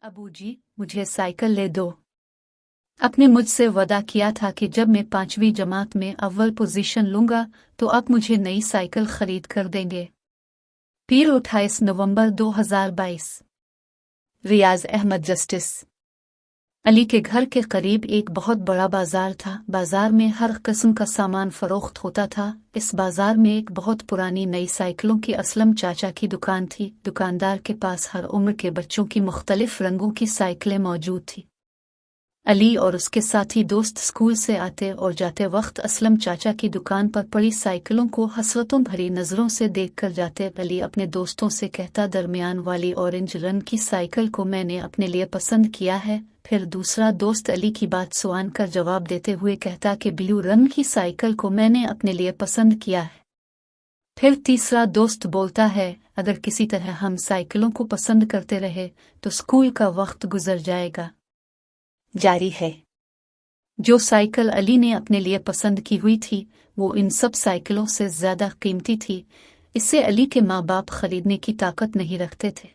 अबू जी, मुझे साइकिल ले दो। आपने मुझसे वादा किया था कि जब मैं 5वीं जमात में अव्वल पोजीशन लूंगा तो आप मुझे नई साइकिल खरीद कर देंगे। पीर 28 नवंबर 2022। रियाज अहमद जस्टिस। अली के घर के करीब एक बहुत बड़ा बाजार था। बाजार में हर किस्म का सामान फरोख्त होता था। इस बाजार में एक बहुत पुरानी नई साइकिलों की असलम चाचा की दुकान थी। दुकानदार के पास हर उम्र के बच्चों की मुख्तलिफ रंगों की साइकिलें मौजूद थी। अली और उसके साथी दोस्त स्कूल से आते और जाते वक्त असलम चाचा की दुकान पर पड़ी साइकिलों को हसरतों भरी नजरों से देखकर जाते। अली अपने दोस्तों से कहता, दरमियान वाली ऑरेंज रंग की साइकिल को मैंने अपने लिए पसंद किया है। फिर दूसरा दोस्त अली की बात सुन कर जवाब देते हुए कहता कि ब्लू रंग की साइकिल को मैंने अपने लिए पसंद किया है। फिर तीसरा दोस्त बोलता है, अगर किसी तरह हम साइकिलों को पसंद करते रहे तो स्कूल का वक्त गुजर जाएगा। जारी है। जो साइकिल अली ने अपने लिए पसंद की हुई थी वो इन सब साइकिलों से ज्यादा कीमती थी। इससे अली के माँ बाप खरीदने की ताकत नहीं रखते थे।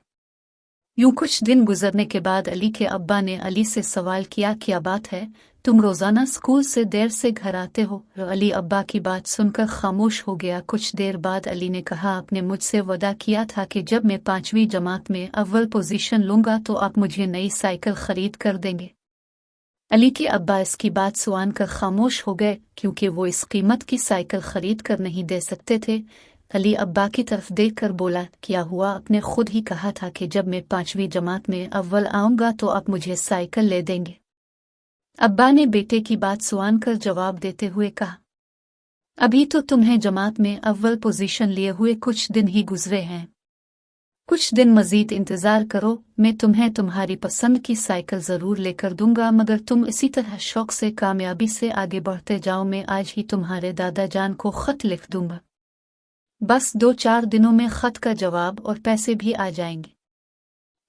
यूं कुछ दिन गुजरने के बाद अली के अब्बा ने अली से सवाल किया, क्या बात है, तुम रोजाना स्कूल से देर से घर आते हो? अली अब्बा की बात सुनकर खामोश हो गया। कुछ देर बाद अली ने कहा, आपने मुझसे वादा किया था कि जब मैं 5वीं जमात में अव्वल पोजीशन लूंगा तो आप मुझे नई साइकिल खरीद कर देंगे। अली के अब्बा इसकी बात सुन कर खामोश हो गए क्योंकि वो इस कीमत की साइकिल खरीद कर नहीं दे सकते थे। अली अब्बा की तरफ देखकर बोला, क्या हुआ, आपने खुद ही कहा था कि जब मैं 5वीं जमात में अव्वल आऊंगा तो आप मुझे साइकिल ले देंगे। अब्बा ने बेटे की बात सुन कर जवाब देते हुए कहा, अभी तो तुम्हें जमात में अव्वल पोजीशन लिए हुए कुछ दिन ही गुजरे हैं। कुछ दिन मजीद इंतजार करो, मैं तुम्हें तुम्हारी पसंद की साइकिल जरूर लेकर दूंगा, मगर तुम इसी तरह शौक से कामयाबी से आगे बढ़ते जाओ। मैं आज ही तुम्हारे दादा जान को खत लिख दूंगा। बस 2-4 दिनों में खत का जवाब और पैसे भी आ जाएंगे।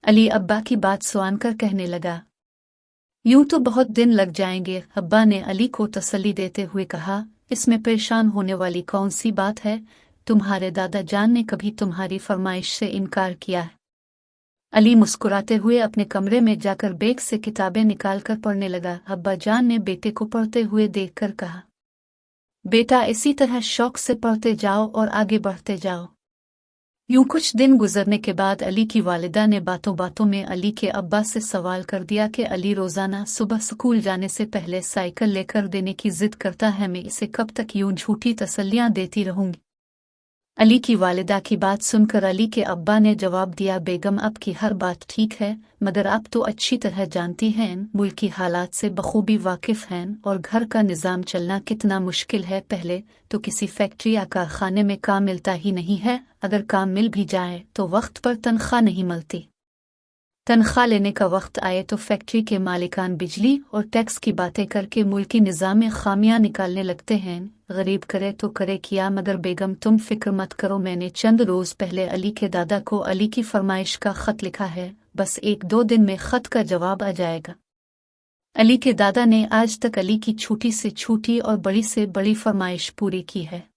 अली अब्बा की बात सुनकर कहने लगा, यूं तो बहुत दिन लग जाएंगे। अब्बा ने अली को तसल्ली देते हुए कहा, इसमें परेशान होने वाली कौन सी बात है, तुम्हारे दादा जान ने कभी तुम्हारी फरमाइश से इनकार किया है? अली मुस्कुराते हुए अपने कमरे में जाकर बैग से किताबें निकालकर पढ़ने लगा। अब्बा जान ने बेटे को पढ़ते हुए देखकर कहा, बेटा इसी तरह शौक से पढ़ते जाओ और आगे बढ़ते जाओ। यूं कुछ दिन गुजरने के बाद अली की वालिदा ने बातों बातों में अली के अब्बा से सवाल कर दिया कि अली रोजाना सुबह स्कूल जाने से पहले साइकिल लेकर देने की जिद करता है, मैं इसे कब तक यूं झूठी तसल्लियां देती रहूंगी? अली की वालिदा की बात सुनकर अली के अब्बा ने जवाब दिया, बेगम आपकी हर बात ठीक है, मगर आप तो अच्छी तरह जानती हैं, मुल्क की हालात से बखूबी वाकिफ हैं और घर का निज़ाम चलना कितना मुश्किल है। पहले तो किसी फैक्ट्री या कारखाने में काम मिलता ही नहीं है, अगर काम मिल भी जाए तो वक्त पर तनख्वाह नहीं मिलती। तनख्वाह लेने का वक्त आए तो फैक्ट्री के मालिकान बिजली और टैक्स की बातें करके मुल्की निज़ाम में खामियां निकालने लगते हैं। गरीब करे तो करे क्या, मगर बेगम तुम फिक्र मत करो, मैंने चंद रोज पहले अली के दादा को अली की फरमाइश का खत लिखा है, बस 1-2 दिन में खत का जवाब आ जाएगा। अली के दादा ने आज तक अली की छोटी से छोटी और बड़ी से बड़ी फरमाइश पूरी की है।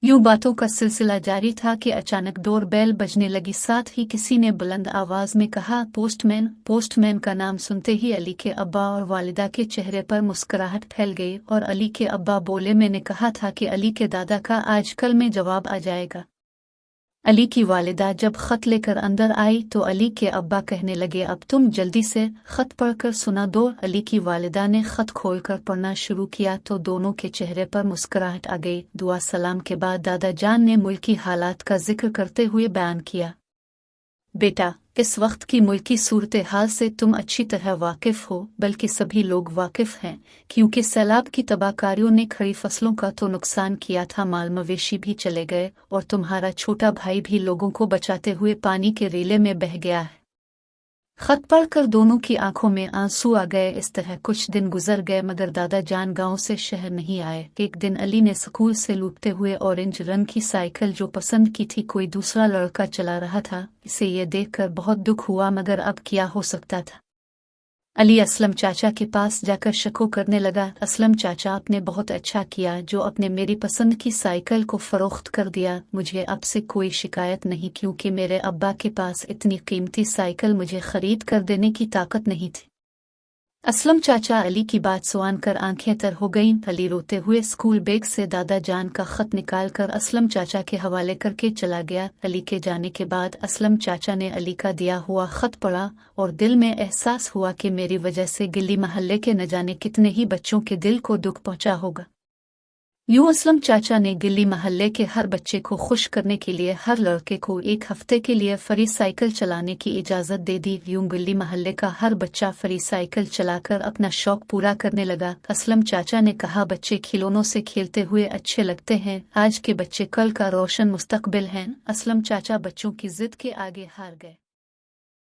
यूं बातों का सिलसिला जारी था कि अचानक डोर बेल बजने लगी। साथ ही किसी ने बुलंद आवाज में कहा, पोस्टमैन। पोस्टमैन का नाम सुनते ही अली के अब्बा और वालिदा के चेहरे पर मुस्कुराहट फैल गई और अली के अब्बा बोले, मैंने कहा था कि अली के दादा का आज कल में जवाब आ जाएगा। अली की वालिदा जब खत लेकर अंदर आई तो अली के अब्बा कहने लगे, अब तुम जल्दी से खत पढ़कर सुना दो। अली की वालिदा ने खत खोलकर पढ़ना शुरू किया तो दोनों के चेहरे पर मुस्कुराहट आ गई। दुआ सलाम के बाद दादा जान ने मुल्की हालात का जिक्र करते हुए बयान किया, बेटा इस वक्त की मुल्की सूरत हाल से तुम अच्छी तरह वाकिफ हो, बल्कि सभी लोग वाकिफ हैं, क्योंकि सैलाब की तबाहकारियों ने खड़ी फसलों का तो नुकसान किया था, माल मवेशी भी चले गए और तुम्हारा छोटा भाई भी लोगों को बचाते हुए पानी के रेले में बह गया है। खत पढ़कर दोनों की आंखों में आंसू आ गए। इस तरह कुछ दिन गुजर गए मगर दादा जान गांव से शहर नहीं आए। एक दिन अली ने स्कूल से लौटते हुए ऑरेंज रंग की साइकिल जो पसंद की थी कोई दूसरा लड़का चला रहा था। इसे ये देखकर बहुत दुख हुआ, मगर अब क्या हो सकता था। अली असलम चाचा के पास जाकर शको करने लगा। असलम चाचा, आपने बहुत अच्छा किया जो आपने मेरी पसंद की साइकिल को फरोख्त कर दिया। मुझे अब से कोई शिकायत नहीं, क्योंकि मेरे अब्बा के पास इतनी कीमती साइकिल मुझे खरीद कर देने की ताकत नहीं थी। असलम चाचा अली की बात सुनकर आंखें तर हो गईं। अली रोते हुए स्कूल बैग से दादा जान का खत निकालकर असलम चाचा के हवाले करके चला गया। अली के जाने के बाद असलम चाचा ने अली का दिया हुआ खत पढ़ा और दिल में एहसास हुआ कि मेरी वजह से गली महल्ले के न जाने कितने ही बच्चों के दिल को दुख पहुंचा होगा। यूं असलम चाचा ने गली महल्ले के हर बच्चे को खुश करने के लिए हर लड़के को 1 हफ्ते के लिए फ्री साइकिल चलाने की इजाज़त दे दी। यूं गली महल्ले का हर बच्चा फ्री साइकिल चलाकर अपना शौक पूरा करने लगा। असलम चाचा ने कहा, बच्चे खिलौनों से खेलते हुए अच्छे लगते हैं, आज के बच्चे कल का रोशन मुस्तकबिल हैं। असलम चाचा बच्चों की जिद के आगे हार गए।